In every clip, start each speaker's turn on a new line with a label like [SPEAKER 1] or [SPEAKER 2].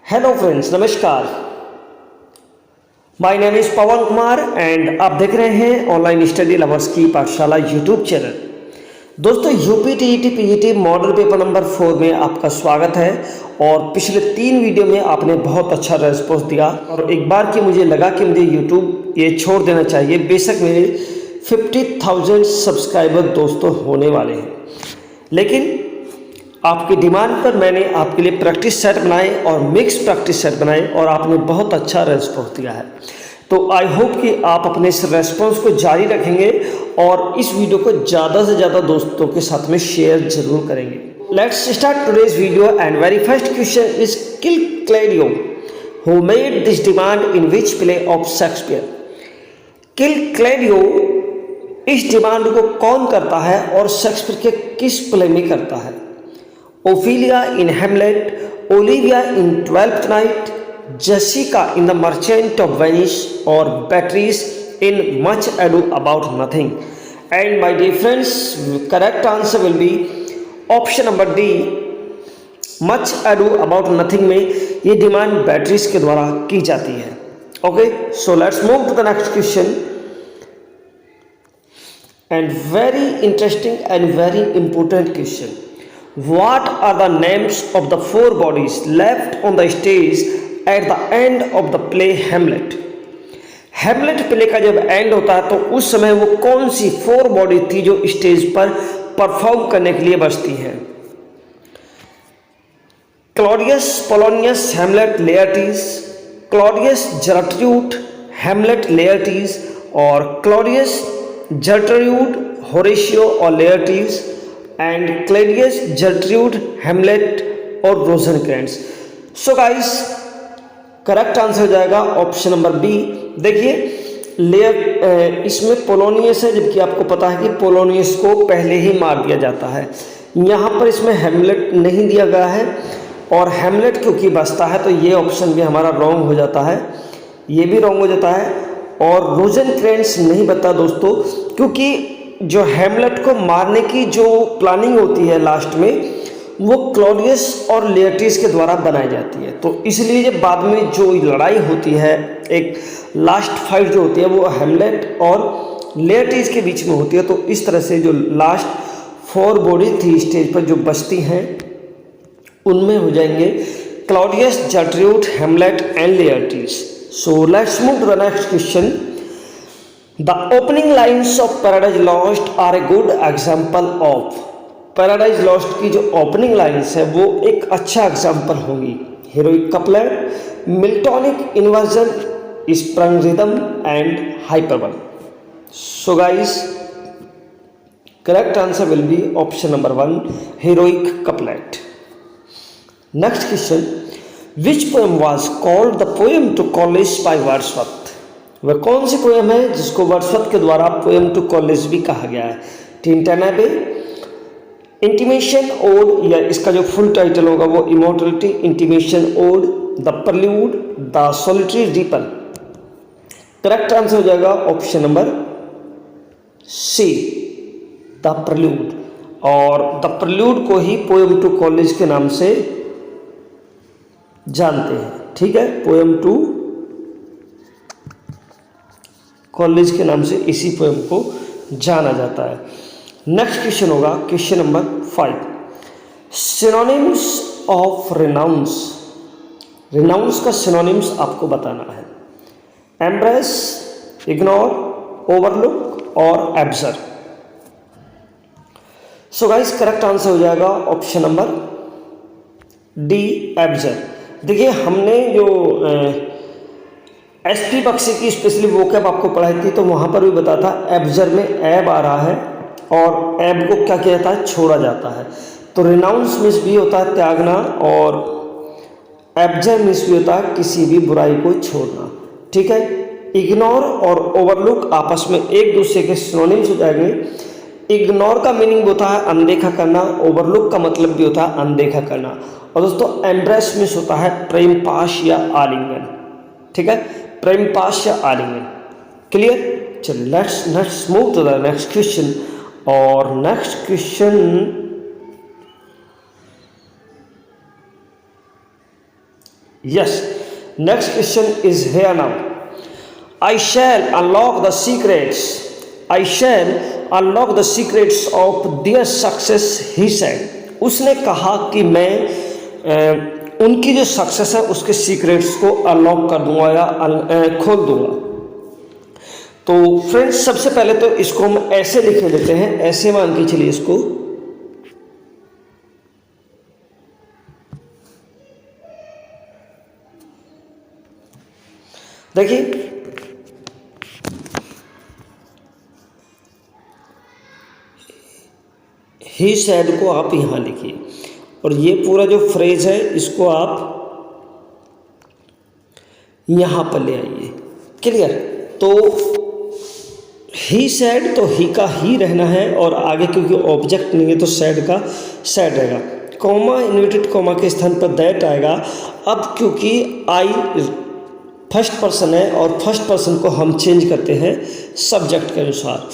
[SPEAKER 1] Hello friends, नमस्कार। My name is Pawan Kumar and आप देख रहे हैं ऑनलाइन स्टडी लवर्स की पाठशाला यूट्यूब चैनल। दोस्तों, UP TET PGT model paper number 4 में आपका स्वागत है। और पिछले 3 वीडियो में आपने बहुत अच्छा रेस्पॉन्स दिया और एक बार की मुझे लगा कि मुझे यूट्यूब ये छोड़ देना चाहिए। बेशक मेरे 50,000 सब्सक्राइबर दोस्तों होने वाले हैं, लेकिन आपकी डिमांड पर मैंने आपके लिए प्रैक्टिस सेट बनाए और मिक्स प्रैक्टिस सेट बनाए और आपने बहुत अच्छा रेस्पॉन्स दिया है। तो आई होप कि आप अपने इस रेस्पॉन्स को जारी रखेंगे और इस वीडियो को ज़्यादा से ज़्यादा दोस्तों के साथ में शेयर जरूर करेंगे। Let's start today's video and very first question is kill Claudio who made this demand in which play of Shakespeare. Kill Claudio इस डिमांड को कौन करता है और शेक्सपियर के किस प्ले में करता है? Ophelia in Hamlet, Olivia in Twelfth Night, Jessica in The Merchant of Venice, or Beatrice in Much Ado About Nothing. And my dear friends, correct answer will be option number D. Much Ado About Nothing में ये demand batteries के द्वारा की जाती है। Okay, so let's move to the next question and very interesting and very important question. What are the names of the 4 bodies left on the stage at the end of the play Hamlet? Hamlet play का जब and होता है तो उस समय वो कौन सी 4 body थी जो स्टेज पर परफॉर्म करने के लिए बचती हैं? Claudius, Polonius, Hamlet, Laertes, Claudius, Gertrude, Hamlet, Laertes, और क्लॉडियस, जर्ट्रूड, होरेशियो और Laertes, and Claudius, Gertrude, Hamlet और Rosencrantz. So guys, correct answer हो जाएगा ऑप्शन नंबर बी। देखिए, इसमें पोलोनियस है, जबकि आपको पता है कि पोलोनियस को पहले ही मार दिया जाता है। यहाँ पर इसमें हैमलेट नहीं दिया गया है और हैमलेट क्योंकि बचता है तो ये ऑप्शन भी हमारा रॉन्ग हो जाता है, ये भी रॉन्ग हो जाता है। और रोजेनक्रेंट्स नहीं बता दोस्तों, क्योंकि जो हैमलेट को मारने की जो प्लानिंग होती है लास्ट में, वो क्लॉडियस और लेयर्टीज के द्वारा बनाई जाती है। तो इसलिए जब बाद में जो लड़ाई होती है, एक लास्ट फाइट जो होती है, वो हैमलेट और लेयर्टीज के बीच में होती है। तो इस तरह से जो लास्ट 4 बॉडी थी स्टेज पर जो बचती हैं, उनमें हो जाएंगे Claudius, Gertrude, Hamlet and Laertes. So let's move to the next question. The opening lines of Paradise Lost are a good example of। Paradise Lost की जो opening lines है वो एक अच्छा एग्जाम्पल होगी। Heroic couplet, Miltonic inversion, sprung rhythm and hyperbole। So guys, correct answer will be option number 1, heroic couplet। Next question, which poem was called the poem to college by Wordsworth? वह कौन सी poem है जिसको Wordsworth के द्वारा poem to college भी कहा गया है? टिंटानाबे, इंटीमेशन ओड, या इसका जो फुल टाइटल होगा वो immortality, intimation ode, the prelude, the solitary reaper. Correct answer हो जाएगा option number C, the prelude. और द प्रल्यूड को ही पोएम टू कॉलेज के नाम से जानते हैं। ठीक है, पोएम टू कॉलेज के नाम से इसी पोएम को जाना जाता है। नेक्स्ट क्वेश्चन होगा question number 5, synonyms of renounce. Renounce का सिनोनिम्स आपको बताना है। एम्ब्रेस, इग्नोर, ओवरलुक और एब्जर्व। सो गाइस, करेक्ट आंसर हो जाएगा ऑप्शन नंबर डी, एब्जर्व। देखिए, हमने जो एसपी बख्शी की स्पेशली वोकैब आपको पढ़ाई थी तो वहाँ पर भी बताया था एब्जर्व में एब आ रहा है और एब को क्या कहता है, छोड़ा जाता है। तो रिनाउंस मीन्स भी होता है त्यागना और एब्जर्व मीन्स भी होता है किसी भी बुराई को छोड़ना। ठीक है, इग्नोर और ओवरलुक आपस में एक दूसरे के सिनोनिम्स हो जाएंगे। इग्नोर का मीनिंग होता है अनदेखा करना, ओवरलुक का मतलब भी होता है अनदेखा करना। और दोस्तों, एम्ब्रेस मीन्स होता है प्रेम पाश या आलिंगन। ठीक है, प्रेम पाश या आलिंगन। क्लियर? चलिए let's move to the next question. और next question Yes. Next question is here now. I shall unlock the secrets. I shall unlock the secrets of their success, he said. उसने कहा कि मैं उनकी जो सक्सेस है उसके सीक्रेट्स को अनलॉक कर दूंगा या खोल दूंगा। तो फ्रेंड्स सबसे पहले तो इसको हम ऐसे लिख लेते हैं, ऐसे मान के चलिए इसको। देखिए ही सैड को आप यहाँ लिखिए और ये पूरा जो फ्रेज है इसको आप यहाँ पर ले आइए। क्लियर? तो ही सैड तो ही का ही रहना है और आगे क्योंकि ऑब्जेक्ट नहीं है तो सैड का सैड रहेगा। कॉमा इन्वर्टेड कॉमा के स्थान पर दैट आएगा। अब क्योंकि आई फर्स्ट पर्सन है और फर्स्ट पर्सन को हम चेंज करते हैं सब्जेक्ट के अनुसार।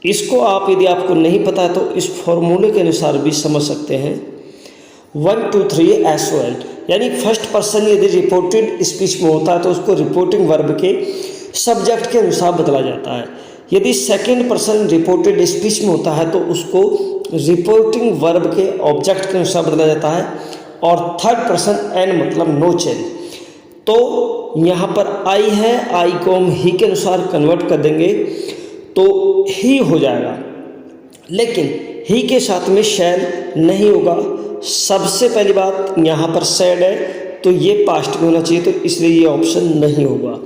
[SPEAKER 1] इसको आप यदि आपको नहीं पता है तो इस फॉर्मूले के अनुसार भी समझ सकते हैं। 1 2 3 एस ओ एल, यानी फर्स्ट पर्सन यदि रिपोर्टेड स्पीच में होता है तो उसको रिपोर्टिंग वर्ब के सब्जेक्ट के अनुसार बदला जाता है। यदि सेकंड पर्सन रिपोर्टेड स्पीच में होता है तो उसको रिपोर्टिंग वर्ब के ऑब्जेक्ट के अनुसार बदला जाता है। और थर्ड पर्सन एन मतलब नो चेंज। तो यहाँ पर आई है, आई को हम ही के अनुसार कन्वर्ट कर देंगे तो ही हो जाएगा, लेकिन ही के साथ में शैल नहीं होगा। सबसे पहली बात यहाँ पर सैड है तो ये पास्ट में होना चाहिए, तो इसलिए ये ऑप्शन नहीं होगा।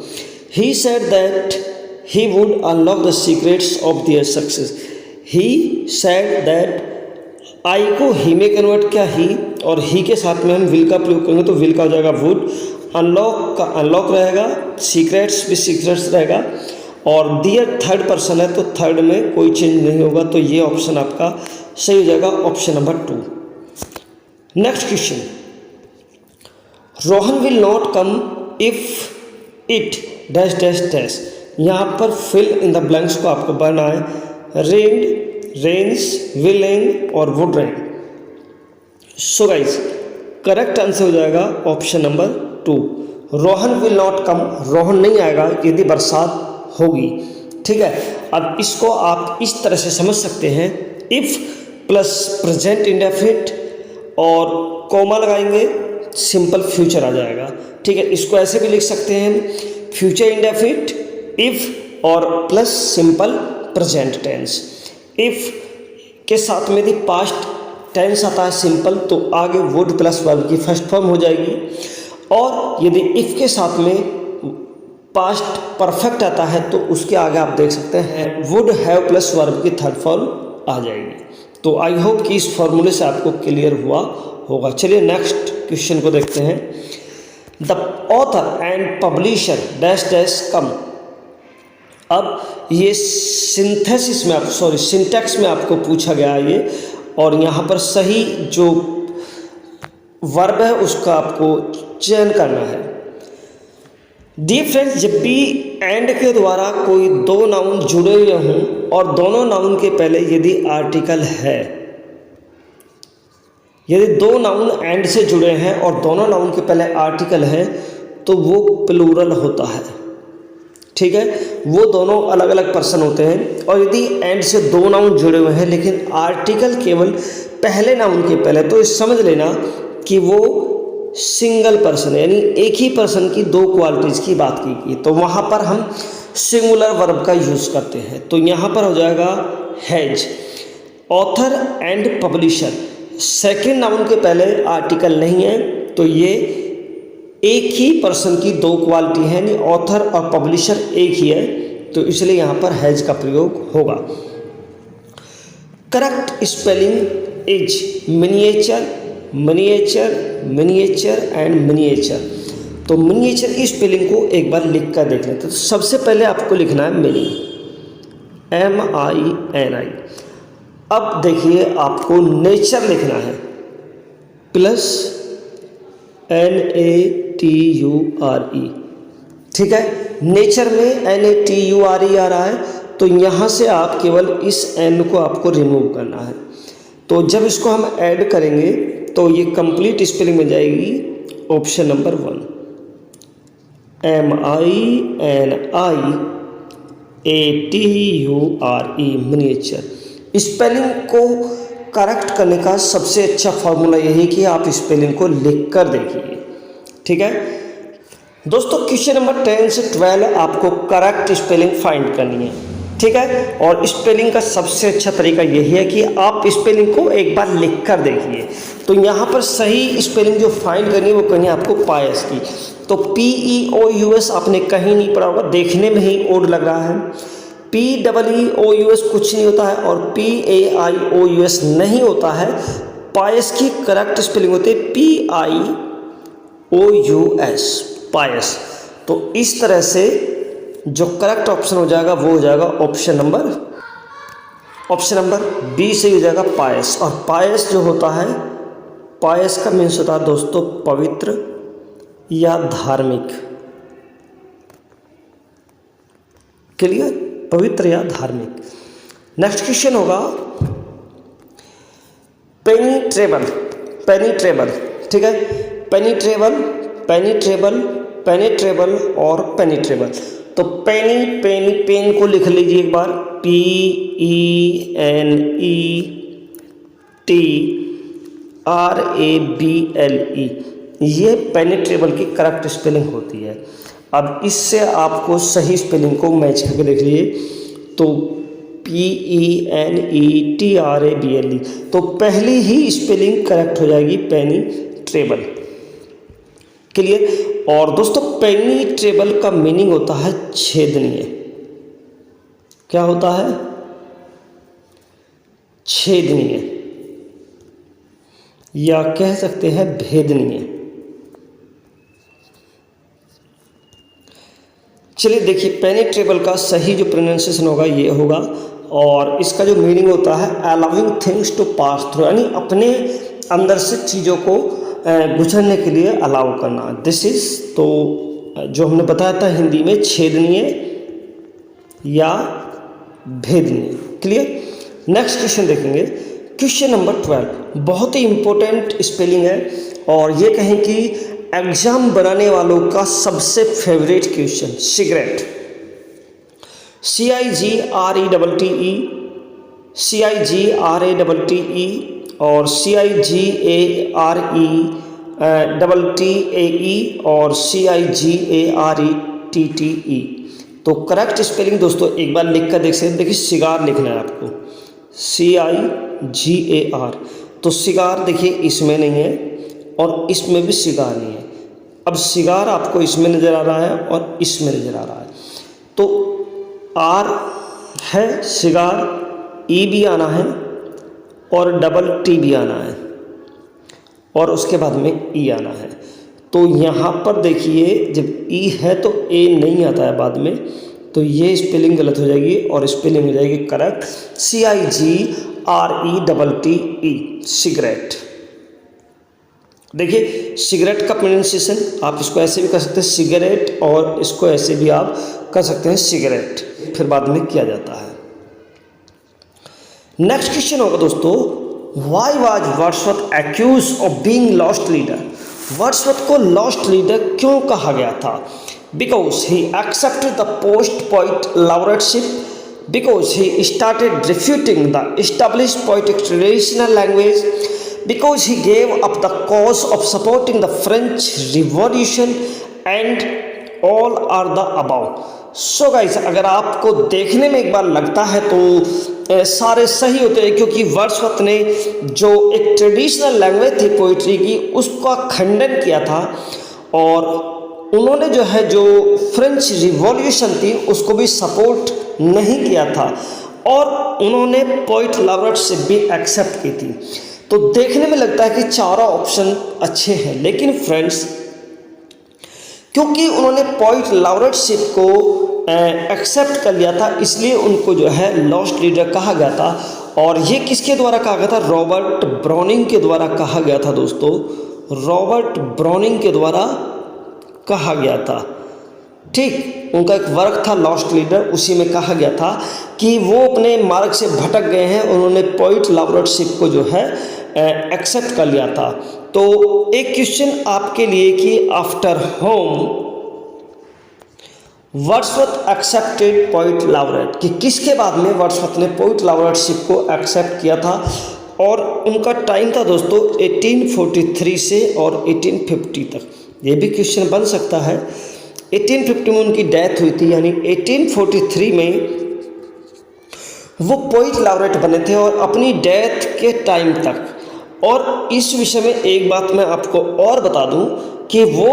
[SPEAKER 1] He said that he would unlock the secrets of their success. He said that I को ही में कन्वर्ट किया ही, और ही के साथ में हम विल का प्रयोग करेंगे तो विल का हो जाएगा वुड। अनलॉक का अनलॉक रहेगा, सीक्रेट्स भी सीक्रेट्स रहेगा, और दियर थर्ड पर्सन है तो थर्ड में कोई चेंज नहीं होगा। तो ये ऑप्शन आपका सही हो जाएगा, option number 2। Next question, Rohan will not come if it dash dash dash. यहाँ पर फिल इन द ब्लैंक्स को आपको भरना है। रेन्ड, रेन्स, विल रेन और would rain. So guys correct answer हो जाएगा option number 2। Rohan will not come, Rohan नहीं आएगा यदि बरसात होगी। ठीक है, अब इसको आप इस तरह से समझ सकते हैं, इफ़ प्लस प्रेजेंट इंडेफिनिट और कॉमा लगाएंगे सिंपल फ्यूचर आ जाएगा। ठीक है, इसको ऐसे भी लिख सकते हैं, फ्यूचर इंडेफिनिट इफ़ और plus simple present tense. If के साथ में यदि पास्ट टेंस आता है सिंपल तो आगे वुड प्लस वर्ब की फर्स्ट फॉर्म हो जाएगी, और यदि इफ़ के साथ में पास्ट परफेक्ट आता है तो उसके आगे आप देख सकते हैं वुड हैव प्लस वर्ब की थर्ड फॉर्म आ जाएगी। तो आई होप कि इस फॉर्मूले से आपको क्लियर हुआ होगा। चलिए नेक्स्ट क्वेश्चन को देखते हैं। The author and publisher dash dash come. अब ये सिंथेसिस में सिंटैक्स में आपको पूछा गया है ये, और यहाँ पर सही जो वर्ब है उसका आपको चयन करना है। डियर फ्रेंड्स, जब भी एंड के द्वारा कोई दो नाउन जुड़े हुए हों और दोनों नाउन के पहले यदि आर्टिकल है, यदि दो नाउन एंड से जुड़े हैं और दोनों नाउन के पहले आर्टिकल है तो वो प्लूरल होता है। ठीक है, वो दोनों अलग अलग पर्सन होते हैं। और यदि एंड से दो नाउन जुड़े हुए हैं लेकिन आर्टिकल केवल पहले नाउन के पहले, तो समझ लेना कि वो सिंगल पर्सन है, यानी एक ही पर्सन की दो क्वालिटीज़ की बात की। तो वहाँ पर हम सिंगुलर वर्ब का यूज़ करते हैं। तो यहाँ पर हो जाएगा has. Author and publisher, second noun के पहले आर्टिकल नहीं है तो ये एक ही पर्सन की दो क्वालिटी है, यानी ऑथर और पब्लिशर एक ही है, तो इसलिए यहाँ पर हैज का प्रयोग होगा। Correct spelling is miniature, miniature, miniature and miniature. तो मिनिएचर की स्पेलिंग को एक बार लिख कर देख लेते हैं। तो सबसे पहले आपको लिखना है मिनी, MINI। अब देखिए आपको नेचर लिखना है प्लस NATURE। ठीक है, नेचर में NATURE आ रहा है तो यहाँ से आप केवल इस N को आपको रिमूव करना है। तो जब इसको हम ऐड करेंगे तो ये कंप्लीट स्पेलिंग में जाएगी option number 1। MINIATURE miniature. Spelling को करेक्ट करने का सबसे अच्छा फॉर्मूला यही कि आप स्पेलिंग को लिख कर देखिए। ठीक है दोस्तों, क्वेश्चन नंबर 10 से 12 आपको करेक्ट स्पेलिंग फाइंड करनी है। ठीक है, और स्पेलिंग का सबसे अच्छा तरीका यही है कि आप स्पेलिंग को एक बार लिख कर देखिए। तो यहाँ पर सही स्पेलिंग जो फाइंड करनी है वो करनी है आपको पायस की। तो PEOUS आपने कहीं नहीं पढ़ा होगा, देखने में ही ओड लग रहा है। PEEOUS कुछ नहीं होता है और PAIOUS नहीं होता है। पायस की करेक्ट स्पेलिंग होती है PIOUS, पायस। तो इस तरह से जो करेक्ट ऑप्शन हो जाएगा वो हो जाएगा ऑप्शन नंबर बी से हो जाएगा पायस। और पायस जो होता है, पायस का मीन्स होता है दोस्तों पवित्र या धार्मिक। क्लियर, पवित्र या धार्मिक। नेक्स्ट क्वेश्चन होगा पेनिट्रेबल। ठीक है, पेनिट्रेबल और पेनिट्रेबल। तो पेन को लिख लीजिए एक बार, PENETRABLE। ये पेनिट्रेबल की करेक्ट स्पेलिंग होती है। अब इससे आपको सही स्पेलिंग को मैच करके देख लीजिए। तो PENETRABLE, तो पहली ही स्पेलिंग करेक्ट हो जाएगी पेनिट्रेबल। क्लियर। और दोस्तों पेनिट्रेबल का मीनिंग होता है छेदनीय। क्या होता है? छेदनीय, या कह सकते हैं भेदनीय। चलिए देखिए, पेनिट्रेबल का सही जो प्रोनाउंसिएशन होगा ये होगा, और इसका जो मीनिंग होता है allowing things to pass through, यानी अपने अंदर से चीज़ों को गुजरने के लिए अलाउ करना। दिस इज, तो जो हमने बताया था हिंदी में छेदनीय या भेदनीय। क्लियर। नेक्स्ट क्वेश्चन देखेंगे, क्वेश्चन नंबर 12। बहुत ही इंपॉर्टेंट स्पेलिंग है और ये कहें कि एग्जाम बनाने वालों का सबसे फेवरेट क्वेश्चन। सिगरेट, CIGRETTE और CIGARETTAE और CIGARETTE। तो करेक्ट स्पेलिंग दोस्तों एक बार लिख कर देख सकते हैं। देखिए सिगार लिखना है आपको, CIGAR। तो सिगार देखिए इसमें नहीं है और इसमें भी सिगार नहीं है। अब सिगार आपको इसमें नज़र आ रहा है और इसमें नज़र आ रहा है, तो R है सिगार, E भी आना है और डबल T भी आना है और उसके बाद में E आना है। तो यहाँ पर देखिए जब E है तो A नहीं आता है बाद में, तो ये स्पेलिंग गलत हो जाएगी और स्पेलिंग हो जाएगी करेक्ट, CIGRETTE, सिगरेट। देखिए सिगरेट का प्रोनाउंसिएशन आप इसको ऐसे भी कर सकते हैं सिगरेट, और इसको ऐसे भी आप कर सकते हैं सिगरेट, फिर बाद में किया जाता है। नेक्स्ट क्वेश्चन होगा दोस्तों, why was Wordsworth accuse of being lost leader. Wordsworth को लॉस्ट लीडर क्यों कहा गया था? Because he accepted the post poet laureateship, because he started refuting the established poetic traditional language, because he gave up the cause of supporting the French Revolution, and all are the above. So guys, अगर आपको देखने में एक बार लगता है तो सारे सही होते हैं, क्योंकि वर्ड्सवर्थ ने जो एक ट्रेडिशनल लैंग्वेज थी पोइट्री की उसका खंडन किया था, और उन्होंने जो है जो फ्रेंच रिवॉल्यूशन थी उसको भी सपोर्ट नहीं किया था, और उन्होंने पोइट laureateship भी एक्सेप्ट की थी। तो देखने में लगता है कि चारों ऑप्शन अच्छे हैं, लेकिन फ्रेंड्स क्योंकि उन्होंने पोइट laureateship को एक्सेप्ट कर लिया था इसलिए उनको जो है लॉस्ट लीडर कहा गया था। और ये किसके द्वारा कहा गया था? रॉबर्ट ब्राउनिंग के द्वारा कहा गया था दोस्तों, रॉबर्ट ब्राउनिंग के द्वारा कहा गया था। ठीक, उनका एक वर्क था लॉस्ट लीडर, उसी में कहा गया था कि वो अपने मार्ग से भटक गए हैं, उन्होंने पोइट laureateship को जो है एक्सेप्ट कर लिया था। तो एक क्वेश्चन आपके लिए कि after whom Wordsworth accepted poet laureate, कि किसके बाद में वर्ड्सवर्थ ने पोइट लाउरेटशिप को एक्सेप्ट किया था, और उनका टाइम था दोस्तों 1843 से और 1850 तक। ये भी क्वेश्चन बन सकता है। 1850 में उनकी डेथ हुई थी, यानी 1843 में वो पोइट लाउरेट बने थे और अपनी डेथ के टाइम तक। और इस विषय में एक बात मैं आपको और बता दूं कि वो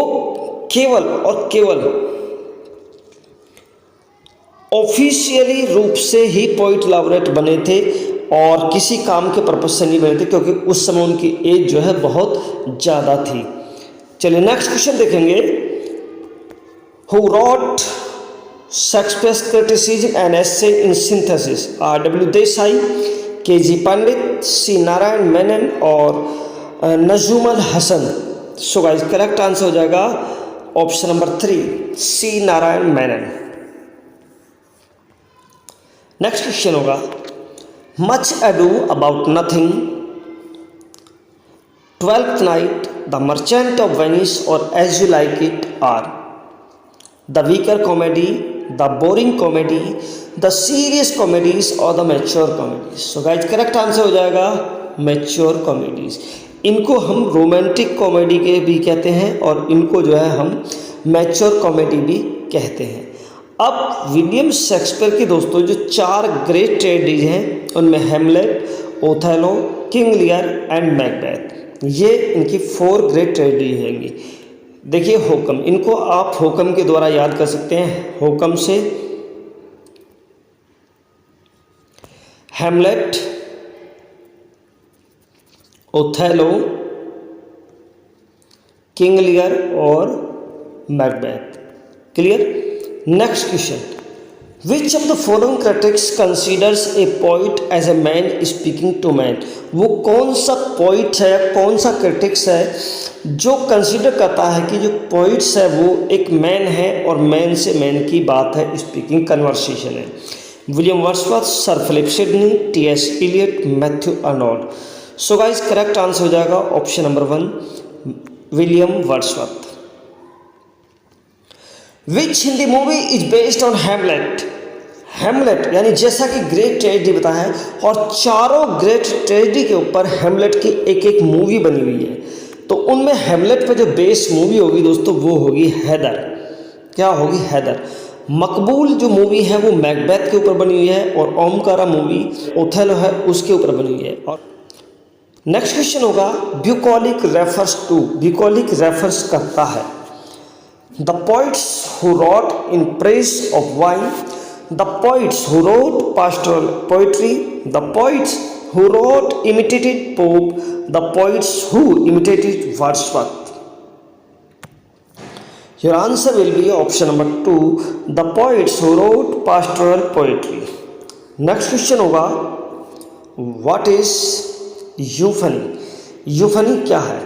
[SPEAKER 1] केवल और केवल ऑफिशियली रूप से ही पोइट लाउरेट बने थे और किसी काम के पर्पज से नहीं बने थे, क्योंकि उस समय उनकी एज जो है बहुत ज़्यादा थी। चलिए नेक्स्ट क्वेश्चन देखेंगे। Who wrote Shakespeare's criticism and essay in synthesis? R.W. Desai, K.G. Pandit, C. Narayana Menon और Najum Al Hasan. So guys correct answer हो जाएगा option number 3, C. Narayana Menon. Next question होगा much ado about nothing, twelfth night, the merchant of Venice और as you like it are the weaker comedy, the boring comedy, the serious comedies और the mature comedies. So guys correct answer हो जाएगा mature comedies. इनको हम romantic comedy के भी कहते हैं और इनको जो है हम मैच्योर कॉमेडी भी कहते हैं। अब विलियम शेक्सपियर की दोस्तों जो 4 ग्रेट ट्रेजेडीज हैं उनमें Hamlet, Othello, King लियर and Macbeth, ये इनकी 4 ग्रेट ट्रेजेडी हैंगी। देखिए होकम, इनको आप होकम के द्वारा याद कर सकते हैं। होकम से हैमलेट, ओथेलो, किंग लियर और Macbeth. Clear? Next question, which of the following critics considers a poet as a man speaking to man? वो कौन सा पोइट है, कौन सा क्रिटिक्स है जो कंसीडर करता है कि जो पोइट्स है वो एक मैन है और मैन से मैन की बात है, स्पीकिंग कन्वर्सेशन है? William Wordsworth, sir Philip Sidney, T.S. Eliot, Matthew Arnold. So guys correct answer हो जाएगा option number 1, William Wordsworth. Which Hindi movie is based on Hamlet? Hamlet यानी जैसा कि ग्रेट ट्रेजेडी बताया है और चारों ग्रेट ट्रेजेडी के ऊपर हैमलेट की एक एक मूवी बनी हुई है, तो उनमें हैमलेट पे जो बेस मूवी होगी दोस्तों वो होगी हैदर। क्या होगी? हैदर। मकबूल जो मूवी है वो मैकबेथ के ऊपर बनी हुई है और ओमकारा मूवी ओथेलो है उसके ऊपर बनी हुई है। और नेक्स्ट क्वेश्चन होगा bucolic refers to? Bucolic refers करता है the poets who wrote in praise of wine, the poets who wrote pastoral poetry, the poets who wrote imitated Pope, the poets who imitated Wordsworth. Your answer will be option number 2, the poets who wrote pastoral poetry. Next question होगा what is euphony? euphony क्या है?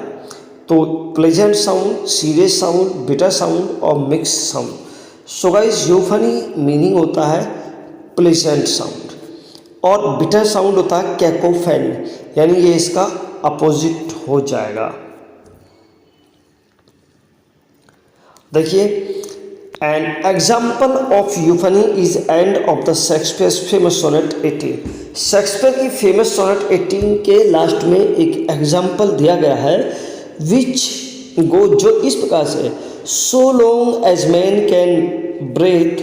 [SPEAKER 1] तो pleasant sound, serious sound, bitter sound और mix sound. So guys euphony meaning होता है pleasant sound और bitter sound होता है कैकोफेनी, यानी ये इसका अपोजिट हो जाएगा। देखिए an example of euphony is end of the Shakespeare's famous sonnet 18। Shakespeare की फेमस सोनेट 18 के लास्ट में एक एग्जाम्पल दिया गया है विच गो, जो इस प्रकार से so long as man can breathe,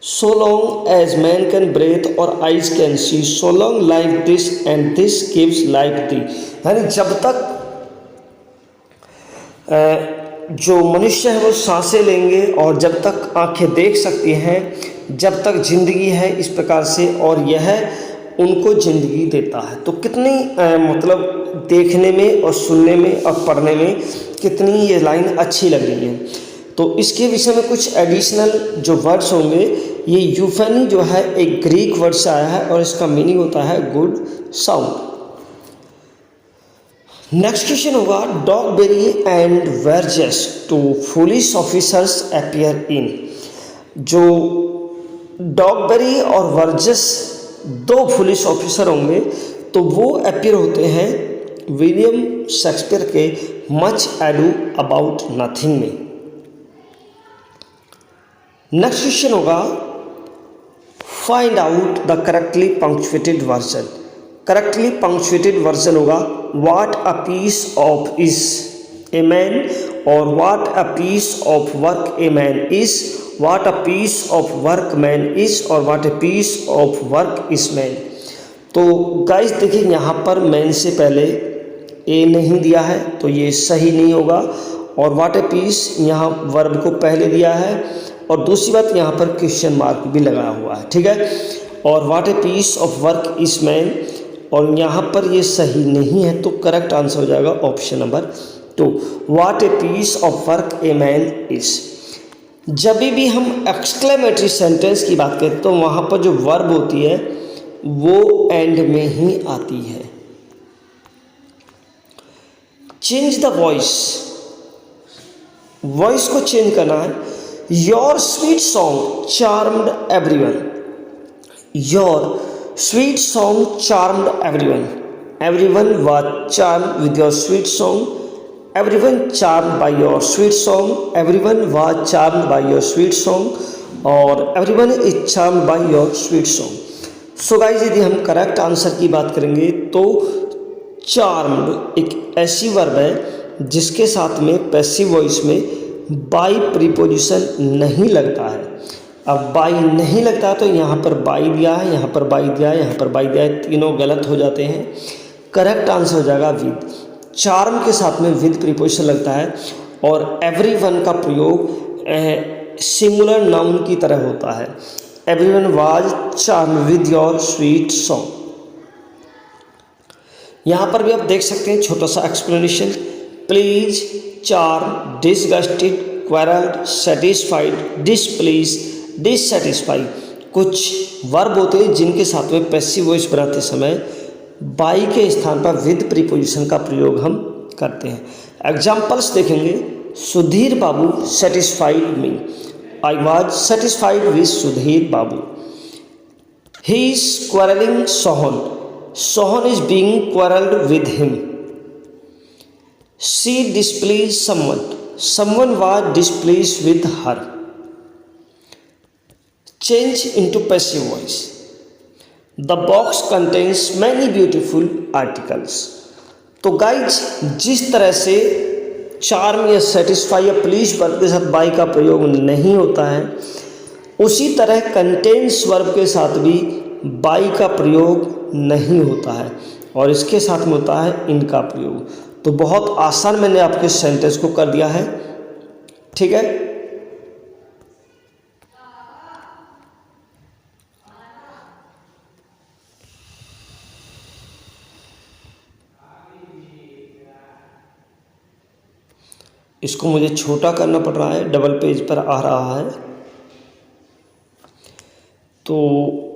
[SPEAKER 1] so long as man can breathe और eyes can see, so long life this and this gives life thee. यानी जब तक जो मनुष्य है वो सांसें लेंगे और जब तक आंखें देख सकती हैं, जब तक जिंदगी है इस प्रकार से, और यह उनको ज़िंदगी देता है। तो कितनी मतलब देखने में और सुनने में और पढ़ने में कितनी ये लाइन अच्छी लग रही है। तो इसके विषय में कुछ एडिशनल जो वर्ड्स होंगे, ये यूफेनी जो है एक ग्रीक वर्ड से आया है और इसका मीनिंग होता है गुड साउंड। नेक्स्ट क्वेश्चन होगा Dogberry and Verges two foolish officers appear in. जो डॉगबेरी और वर्जेस 2 फुलिश ऑफिसर होंगे तो वो अपीयर होते हैं विलियम शेक्सपियर के मच एडू अबाउट नथिंग में। नेक्स्ट क्वेश्चन होगा find out the correctly punctuated version. Correctly punctuated version होगा what a piece of is a man और what a piece of work a man is, what a piece of work man is और what a piece of work is man. तो guys देखिए यहाँ पर man से पहले ए नहीं दिया है तो ये सही नहीं होगा, और व्हाट ए पीस यहाँ वर्ब को पहले दिया है, और दूसरी बात यहाँ पर क्वेश्चन मार्क भी लगा हुआ है, ठीक है। और what a piece of work is man, और यहाँ पर ये सही नहीं है तो करेक्ट आंसर हो जाएगा option number 2, what a piece of work a man is. जब भी हम एक्सक्लेमेटरी सेंटेंस की बात करें तो वहाँ पर जो वर्ब होती है वो एंड में ही आती है। चेंज द वॉइस, वॉइस को चेंज करना है। Your sweet song charmed everyone, your sweet song charmed everyone, everyone was charmed with your sweet song, everyone charmed by your sweet song, everyone was charmed by your sweet song और everyone is charmed by your sweet song। So guys यदि हम correct answer की बात करेंगे तो charmed एक ऐसी verb है जिसके साथ में पैसिव वॉइस में बाई प्रीपोजिशन नहीं लगता है। अब बाई नहीं लगता तो यहाँ पर बाई दिया है, यहाँ पर बाई दिया है, यहाँ पर बाई दिया है, तीनों गलत हो जाते हैं। करेक्ट आंसर हो जाएगा विद। चार्म के साथ में विद प्रीपोजिशन लगता है और एवरीवन का प्रयोग सिंगुलर नाउन की तरह होता है। Everyone was charm with your sweet song. यहाँ पर भी आप देख सकते हैं छोटा सा explanation, please, charm, disgusted, quarrelled, satisfied, displease, dissatisfied. कुछ वर्ब होते हैं जिनके साथ में पैसिव वॉइस बनाते समय बाई के स्थान पर विद प्रीपोजिशन का प्रयोग हम करते हैं। एग्जाम्पल्स देखेंगे, Sudhir Babu satisfied me, I was satisfied with Sudhir Babu. He is quarrelling Sohan, Sohan is being quarrelled with him. She displease someone, someone was displease with her. Change into passive voice, the box contains many beautiful articles. तो guys जिस तरह से charm या satisfy या please verb के साथ by का प्रयोग नहीं होता है, उसी तरह कंटेन्स वर्ब के साथ भी बाई का प्रयोग नहीं होता है और इसके साथ में होता है इनका प्रयोग। तो बहुत आसान मैंने आपके सेंटेंस को कर दिया है, ठीक है। इसको मुझे छोटा करना पड़ रहा है, डबल पेज पर आ रहा है। तो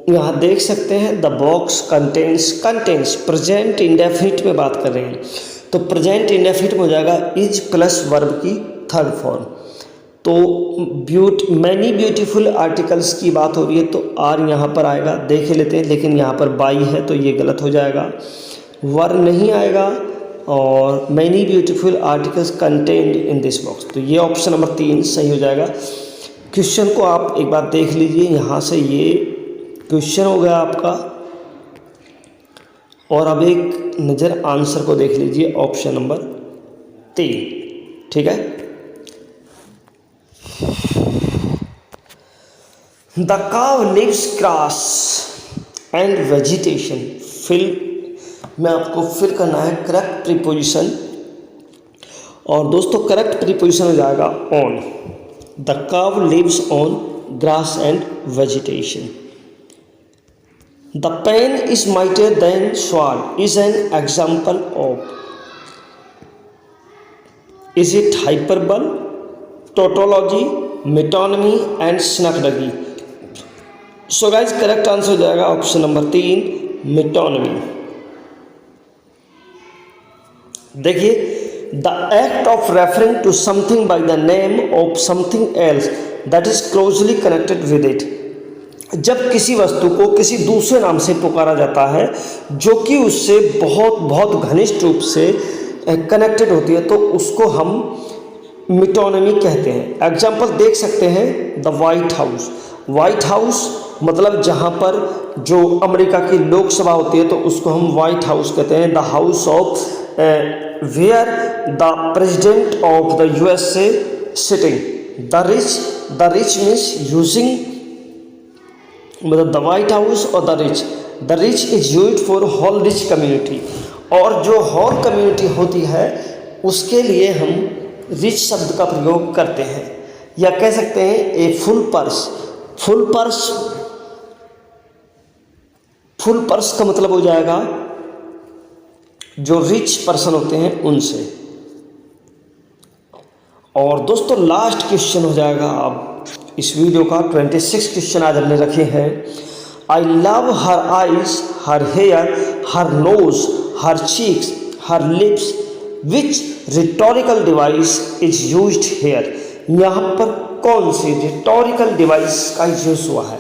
[SPEAKER 1] यहाँ देख सकते हैं the box contains, contains present indefinite में बात कर रहे हैं तो प्रेजेंट इंडेफिनिट में हो जाएगा इज प्लस वर्ब की थर्ड फॉर्म। तो मैनी ब्यूटीफुल आर्टिकल्स की बात हो रही है तो आर यहाँ पर आएगा, देख लेते हैं, लेकिन यहाँ पर बाई है तो ये गलत हो जाएगा, वर नहीं आएगा और many beautiful articles contained in this box. तो ये ऑप्शन नंबर 3 सही हो जाएगा। क्वेश्चन को आप एक बार देख लीजिए, यहाँ से ये क्वेश्चन हो गया आपका और अब एक नज़र आंसर को देख लीजिए, ऑप्शन नंबर 3, ठीक है। The cow lives grass and vegetation. Fill में आपको फिल करना है करेक्ट प्रीपोजिशन और दोस्तों करेक्ट प्रीपोजिशन हो जाएगा on. The cow lives on grass and vegetation. The pen is mightier than sword is an example of. Is it hyperbole, tautology, metonymy and synecdoche. So guys correct answer हो जाएगा option number 3, metonymy. देखिए, the act of referring to something by the name of something else that is closely connected with it. जब किसी वस्तु को किसी दूसरे नाम से पुकारा जाता है जो कि उससे बहुत बहुत घनिष्ठ रूप से कनेक्टेड होती है तो उसको हम मिटोनमी कहते हैं। एग्जाम्पल देख सकते हैं, the white house. White house मतलब जहाँ पर जो अमेरिका की लोकसभा होती है तो उसको हम वाइट हाउस कहते हैं। The house of where the president of the USA sitting. The rich means using, मतलब द वाइट हाउस और the rich is used for whole rich community. और जो होल कम्युनिटी होती है उसके लिए हम रिच शब्द का प्रयोग करते हैं। या कह सकते हैं a full purse. Full purse का मतलब हो जाएगा जो रिच पर्सन होते हैं उनसे। और दोस्तों लास्ट क्वेश्चन हो जाएगा अब इस वीडियो का 26 क्वेश्चन आज हमने रखे हैं। I love her eyes, her hair, her nose, her cheeks, her lips, which rhetorical device is used here. यहाँ पर कौन सी रिटोरिकल डिवाइस का यूज हुआ है?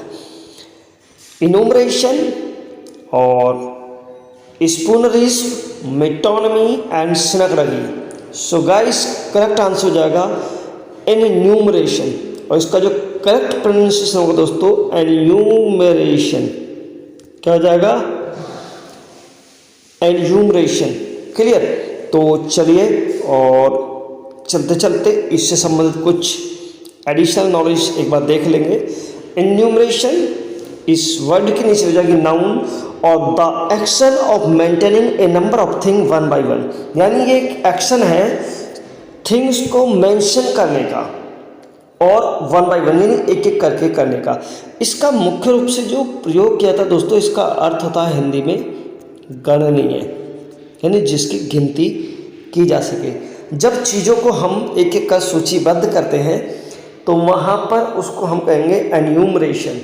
[SPEAKER 1] इनुमरेशन और spoonerism, metonymy and synecdoche. So guys correct answer हो जाएगा एन्यूमरेशन। और इसका जो करेक्ट प्रोनाउंसिएशन होगा दोस्तों एन्यूमरेशन। क्या हो जाएगा? एन्यूमरेशन। क्लियर? तो चलिए और चलते चलते इससे संबंधित कुछ एडिशनल नॉलेज एक बार देख लेंगे। एन्यूमरेशन इस वर्ड के नीचे हो जाएगी नाउन और the action of maintaining A number of thing one by one. यानी ये एक एक्शन है थिंग्स को मेंशन करने का और वन बाय वन यानी एक एक करके करने का। इसका मुख्य रूप से जो प्रयोग किया था दोस्तों, इसका अर्थ होता है हिंदी में गणनीय, यानी जिसकी गिनती की जा सके। जब चीज़ों को हम एक एक कर सूचीबद्ध करते हैं तो वहाँ पर उसको हम कहेंगे enumeration.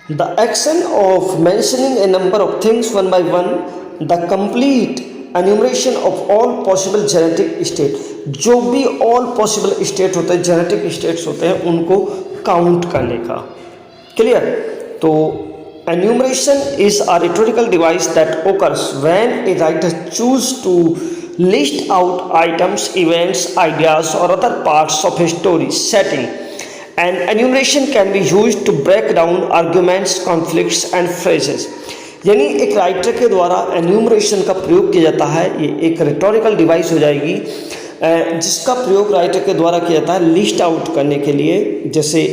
[SPEAKER 1] The action of mentioning a number of things one by one, the complete enumeration of all possible genetic state। जो भी all possible state होते हैं, genetic states होते हैं, उनको काउंट करने का। क्लियर? तो enumeration is a rhetorical device that occurs when a writer chooses to list out items, events, ideas or other parts of a story setting। And enumeration can be used to break down arguments, conflicts and phrases। यानी एक writer के द्वारा enumeration का प्रयोग किया जाता है। ये एक रिटोरिकल डिवाइस हो जाएगी जिसका प्रयोग राइटर के द्वारा किया जाता है लिस्ट आउट करने के लिए। जैसे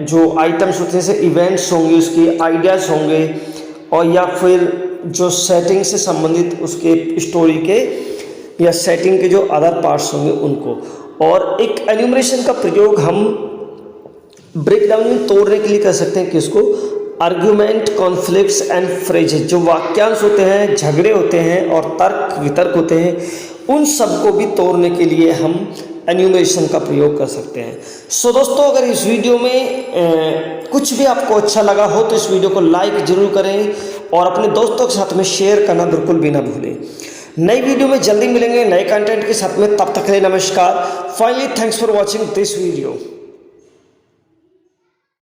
[SPEAKER 1] जो आइटम्स होते हैं जैसे इवेंट्स होंगे, उसकी आइडियाज़ होंगे और या फिर जो सेटिंग से संबंधित उसके स्टोरी के या सेटिंग के जो अदर पार्ट्स होंगे उनको। और एक एन्यूमरेशन का प्रयोग हम ब्रेकडाउन में तोड़ने के लिए कर सकते हैं। किसको? Argument, conflicts and phrases. जो वाक्यांश होते हैं, झगड़े होते हैं और तर्क वितर्क होते हैं, उन सबको भी तोड़ने के लिए हम एन्यूमरेशन का प्रयोग कर सकते हैं। सो दोस्तों अगर इस वीडियो में कुछ भी आपको अच्छा लगा हो तो इस वीडियो को लाइक जरूर करें और अपने दोस्तों के साथ में शेयर करना बिल्कुल भी ना भूलें। नई वीडियो में जल्दी मिलेंगे नए कंटेंट के साथ में, तब तक के लिए नमस्कार। Finally thanks for watching this video.